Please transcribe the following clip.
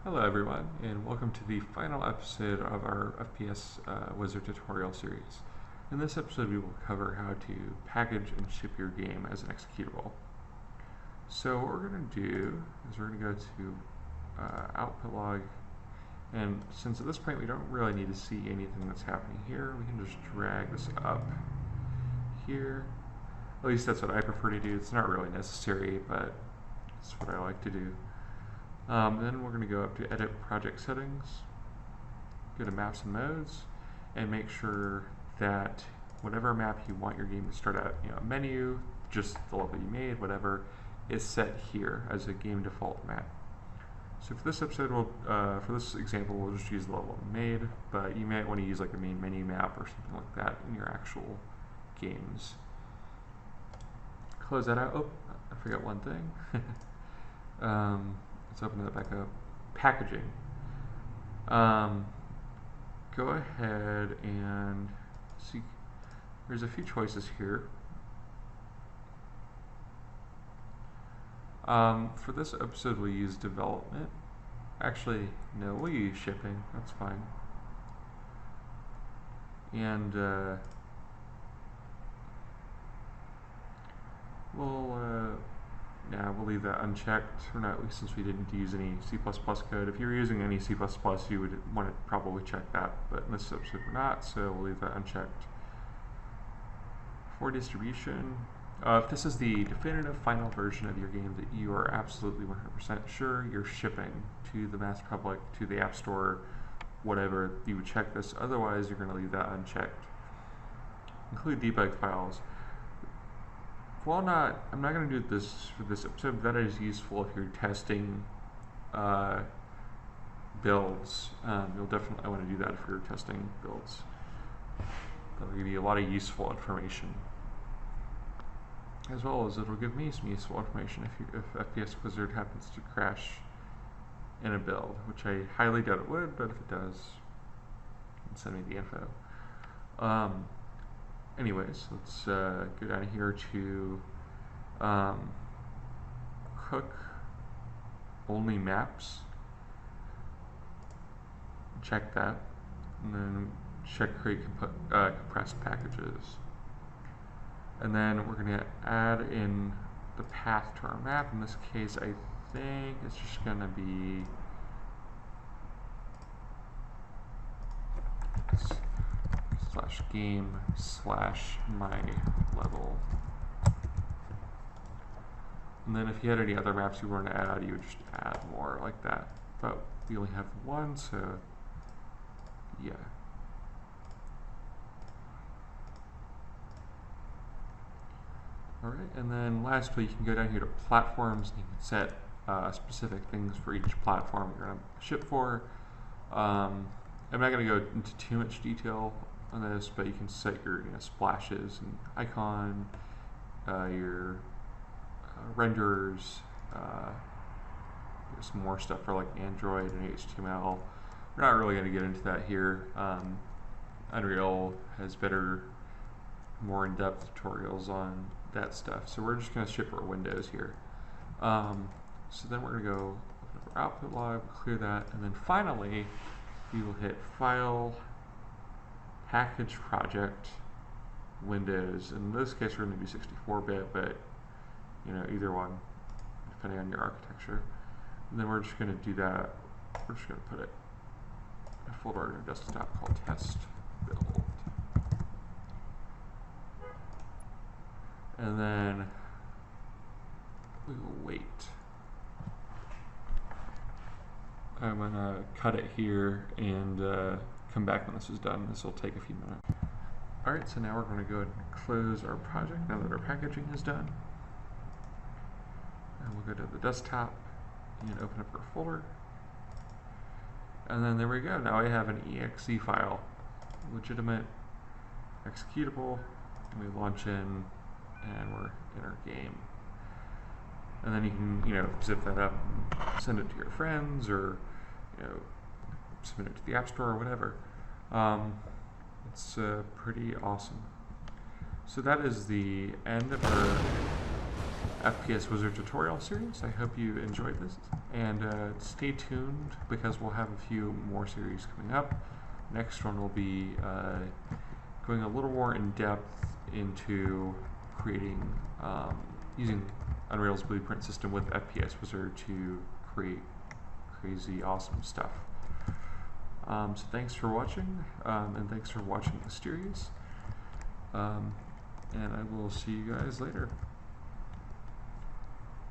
Hello everyone, and welcome to the final episode of our FPS Wizard tutorial series. In this episode we will cover how to package and ship your game as an executable. So what we're going to do is we're going to go to output log, and since at this point we don't really need to see anything that's happening here, we can just drag this up here. At least that's what I prefer to do. It's not really necessary, but it's what I like to do. Then we're going to go up to Edit Project Settings, go to Maps and Modes, and make sure that whatever map you want your game to start at, menu, just the level you made, whatever, is set here as a game default map. So for this episode, for this example, we'll just use the level we made, but you might want to use like a main menu map or something like that in your actual games. Close that out. Oh, I forgot one thing. Let's open that back up. Packaging. Go ahead and see. There's a few choices here. For this episode, we'll use development. Actually, no, we'll use shipping. That's fine. And we'll leave that unchecked, or not, at least since we didn't use any C++ code. If you were using any C++, you would want to probably check that, but in this episode we're not, so we'll leave that unchecked. For distribution, if this is the definitive final version of your game that you are absolutely 100% sure you're shipping to the mass public, to the App Store, whatever, you would check this. Otherwise, you're going to leave that unchecked. Include debug files. While I'm not going to do this for this episode, but that is useful if you're testing builds. You'll definitely want to do that if you're testing builds. That'll give you a lot of useful information, as well as it'll give me some useful information if FPS Wizard happens to crash in a build, which I highly doubt it would, but if it does, send me the info. Anyways, let's go down here to cook only maps. Check that, and then check create compressed packages. And then we're going to add in the path to our map. In this case, I think it's just going to be /game/my-level. And then if you had any other maps you want to add, you would just add more like that. But we only have one, so yeah. Alright, and then lastly, you can go down here to platforms and you can set specific things for each platform you're going to ship for. I'm not going to go into too much detail on this, but you can set your splashes and icon, your renderers, there's some more stuff for like Android and HTML. We're not really going to get into that here. Unreal has better, more in-depth tutorials on that stuff, so we're just going to ship our windows here. So then we're going to go open up our output log, clear that, and then finally we will hit File, Package Project, Windows. In this case, we're going to do 64-bit, but either one, depending on your architecture. And then we're just going to do that. We're just going to put it in a folder on our desktop called Test Build. And then we will wait. I'm going to cut it here and come back when this is done. This will take a few minutes. Alright, so now we're going to go ahead and close our project now that our packaging is done. And we'll go to the desktop and open up our folder. And then there we go. Now I have an exe file, legitimate, executable, and we launch in and we're in our game. And then you can, zip that up and send it to your friends, or, submit it to the App Store or whatever. It's pretty awesome. So that is the end of our FPS Wizard tutorial series. I hope you enjoyed this, and stay tuned because we'll have a few more series coming up. Next one will be going a little more in depth into creating, using Unreal's blueprint system with FPS Wizard to create crazy awesome stuff. So thanks for watching, and thanks for watching the series, and I will see you guys later.